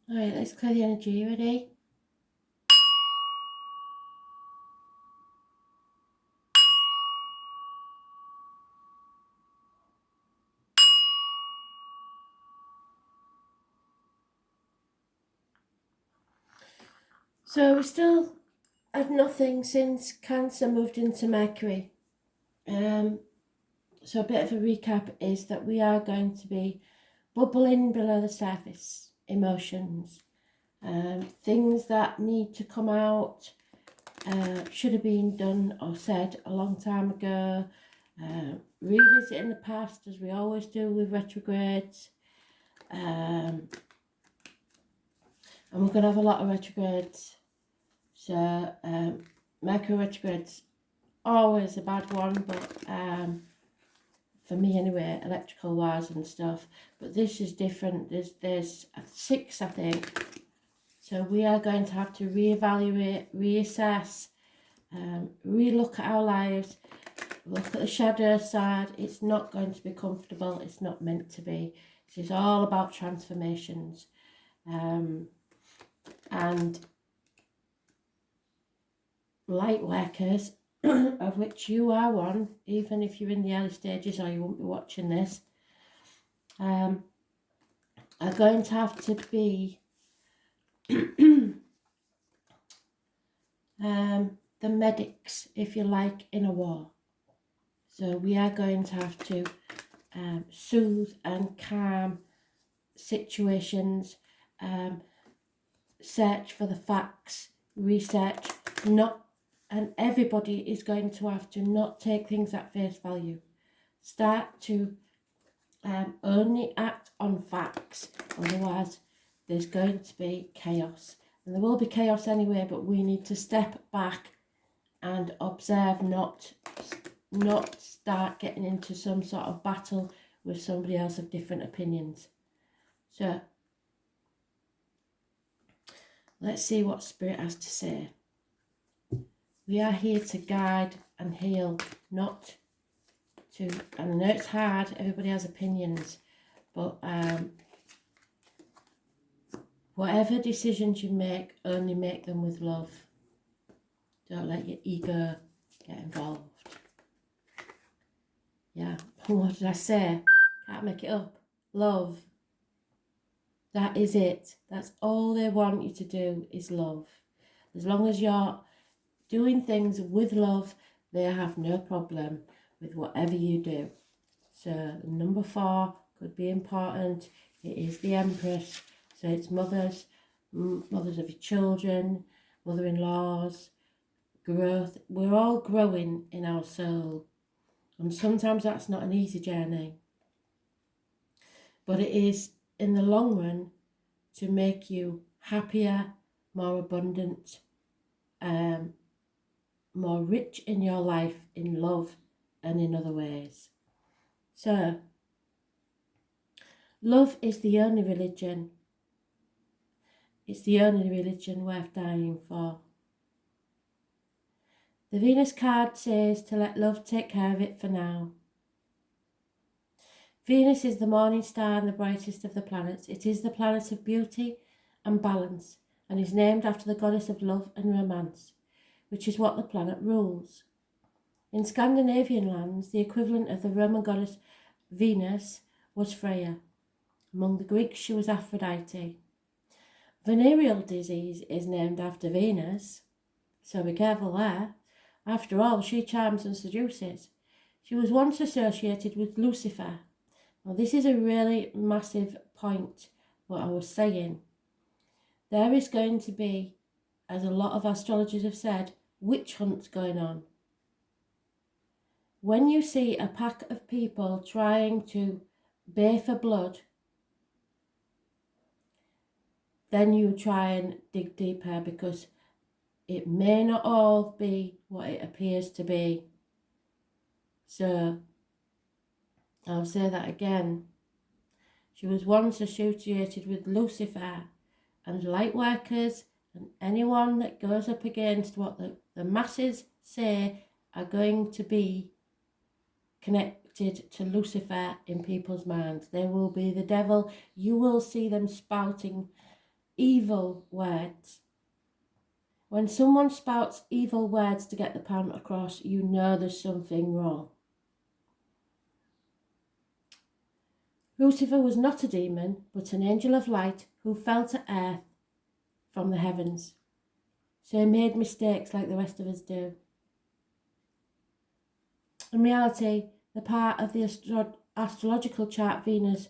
Alright, let's clear the energy. You ready? So we still had nothing since Cancer moved into Mercury. So a bit of a recap is that we are going to be bubbling below the surface, emotions, things that need to come out, should have been done or said a long time ago, revisiting the past as we always do with retrogrades, and we're going to have a lot of retrogrades. So Mercury retrograde's always a bad one, but for me anyway, electrical wise and stuff. But this is different. There's 6, I think. So we are going to have to reevaluate, reassess, relook at our lives, look at the shadow side. It's not going to be comfortable. It's not meant to be. This is all about transformations. And light workers, of which you are one, even if you're in the early stages or you won't be watching this, are going to have to be the medics, if you like, in a war. So we are going to have to soothe and calm situations, search for the facts, research, and everybody is going to have to not take things at face value. Start to only act on facts, otherwise there's going to be chaos. And there will be chaos anyway, but we need to step back and observe, not start getting into some sort of battle with somebody else of different opinions. So let's see what Spirit has to say. We are here to guide and heal, not to, and I know it's hard, everybody has opinions, but whatever decisions you make, only make them with love. Don't let your ego get involved. Yeah, what did I say? Can't make it up. Love. That is it. That's all they want you to do is love. As long as you're doing things with love, they have no problem with whatever you do. So number 4 could be important. It is the Empress. So it's mothers of your children, mother-in-laws, growth. We're all growing in our soul. And sometimes that's not an easy journey. But it is, in the long run, to make you happier, more abundant, more rich in your life, in love and in other ways. So, love is the only religion. It's the only religion worth dying for. The Venus card says to let love take care of it for now. Venus is the morning star and the brightest of the planets. It is the planet of beauty and balance and is named after the goddess of love and romance, which is what the planet rules. In Scandinavian lands, the equivalent of the Roman goddess Venus was Freya. Among the Greeks, she was Aphrodite. Venereal disease is named after Venus, so be careful there. After all, she charms and seduces. She was once associated with Lucifer. Now, this is a really massive point, what I was saying. There is going to be, as a lot of astrologers have said, witch hunts going on. When you see a pack of people trying to bay for blood, then you try and dig deeper, because it may not all be what it appears to be. So, I'll say that again. She was once associated with Lucifer, and light workers and anyone that goes up against what the masses say are going to be connected to Lucifer in people's minds. They will be the devil. You will see them spouting evil words. When someone spouts evil words to get the point across, you know there's something wrong. Lucifer was not a demon, but an angel of light who fell to earth from the heavens. So he made mistakes like the rest of us do. In reality, the part of the astrological chart Venus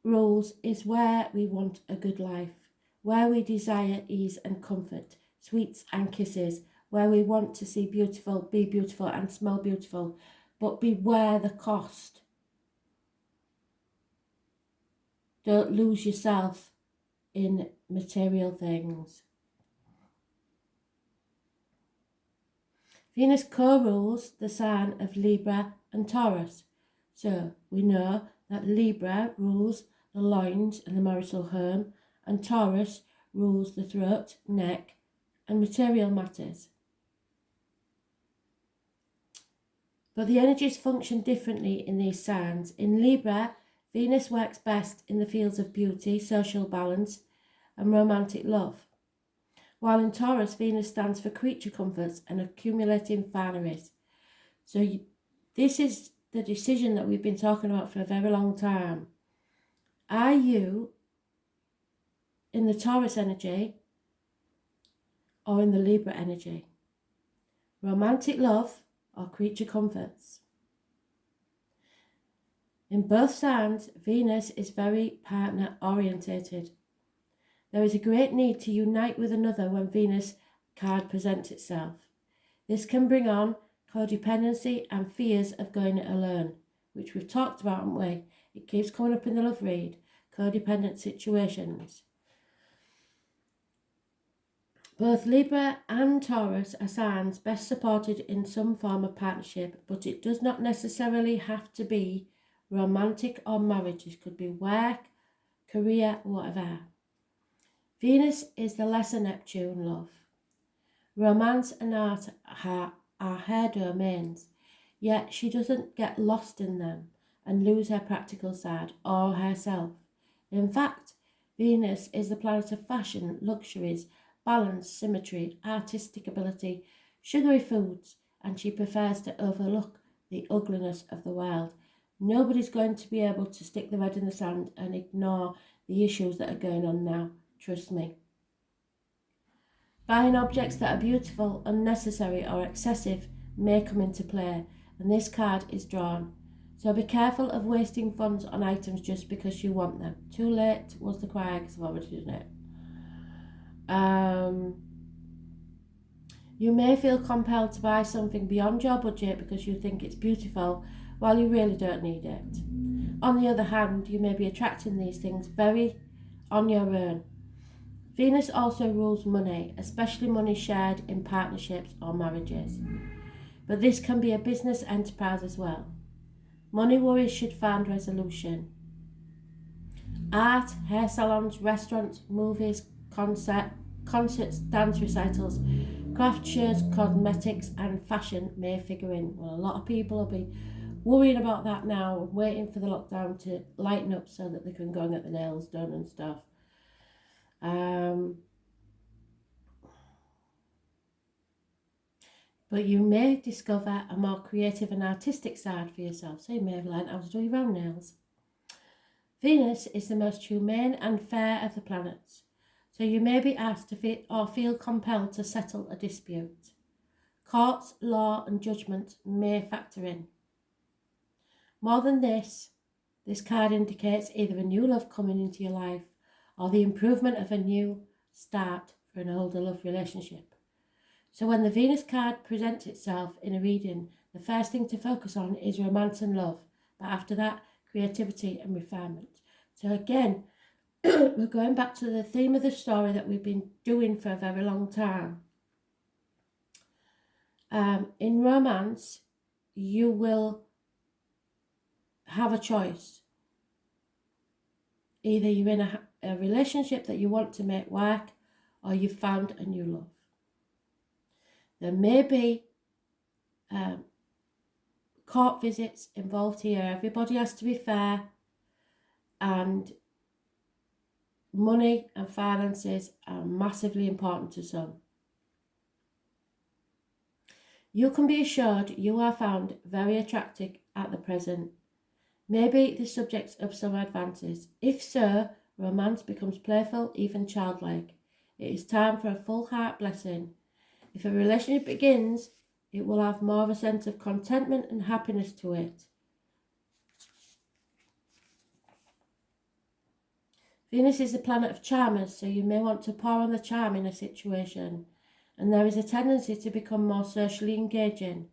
rules is where we want a good life, where we desire ease and comfort, sweets and kisses, where we want to see beautiful, be beautiful and smell beautiful, but beware the cost. Don't lose yourself in material things. Venus co-rules the sign of Libra and Taurus. So we know that Libra rules the loins and the marital home, and Taurus rules the throat, neck, and material matters. But the energies function differently in these signs. In Libra, Venus works best in the fields of beauty, social balance, and romantic love. While in Taurus, Venus stands for creature comforts and accumulating fineries. So this is the decision that we've been talking about for a very long time. Are you in the Taurus energy or in the Libra energy? Romantic love or creature comforts? In both signs, Venus is very partner orientated. There is a great need to unite with another when Venus card presents itself. This can bring on codependency and fears of going it alone, which we've talked about, haven't we? It keeps coming up in the love read, codependent situations. Both Libra and Taurus are signs best supported in some form of partnership, but it does not necessarily have to be romantic or marriage. It could be work, career, whatever. Venus is the lesser Neptune, love. Romance and art are her domains, yet she doesn't get lost in them and lose her practical side or herself. In fact, Venus is the planet of fashion, luxuries, balance, symmetry, artistic ability, sugary foods, and she prefers to overlook the ugliness of the world. Nobody's going to be able to stick their head in the sand and ignore the issues that are going on now. Trust me. Buying objects that are beautiful, unnecessary or excessive may come into play, and this card is drawn. So be careful of wasting funds on items just because you want them. Too late was the cry because I've already done it. You may feel compelled to buy something beyond your budget because you think it's beautiful while you really don't need it. On the other hand, you may be attracting these things very on your own. Venus also rules money, especially money shared in partnerships or marriages. But this can be a business enterprise as well. Money worries should find resolution. Art, hair salons, restaurants, movies, concerts, dance recitals, craft shows, cosmetics and fashion may figure in. Well, a lot of people will be worrying about that now, waiting for the lockdown to lighten up so that they can go and get the nails done and stuff. But you may discover a more creative and artistic side for yourself. So you may have learned how to do your own nails. Venus is the most humane and fair of the planets. So you may be asked to feel compelled to settle a dispute. Courts, law and judgment may factor in. More than this card indicates either a new love coming into your life or the improvement of a new start for an older love relationship. So when the Venus card presents itself in a reading, the first thing to focus on is romance and love, but after that, creativity and refinement. So again, we're going back to the theme of the story that we've been doing for a very long time. In romance, you will have a choice. Either you're in a relationship that you want to make work, or you've found a new love. There may be court visits involved here. Everybody has to be fair, and money and finances are massively important to some. You can be assured you are found very attractive at the present, maybe the subject of some advances. If so, romance becomes playful, even childlike. It is time for a full heart blessing. If a relationship begins, it will have more of a sense of contentment and happiness to it. Venus is the planet of charmers, so you may want to pour on the charm in a situation, and there is a tendency to become more socially engaging.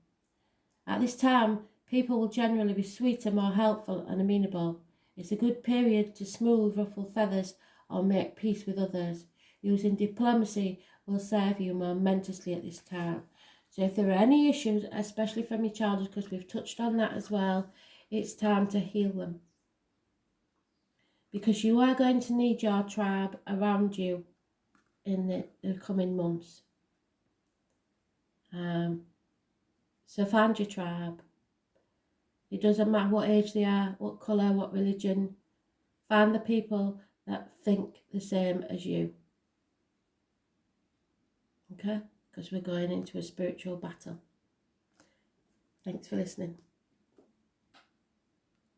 At this time, people will generally be sweeter, more helpful and amenable. It's a good period to smooth ruffled feathers or make peace with others. Using diplomacy will serve you momentously at this time. So if there are any issues, especially from your childhood, because we've touched on that as well, it's time to heal them. Because you are going to need your tribe around you in the coming months. So find your tribe. It doesn't matter what age they are, what colour, what religion. Find the people that think the same as you. Okay? Because we're going into a spiritual battle. Thanks for listening.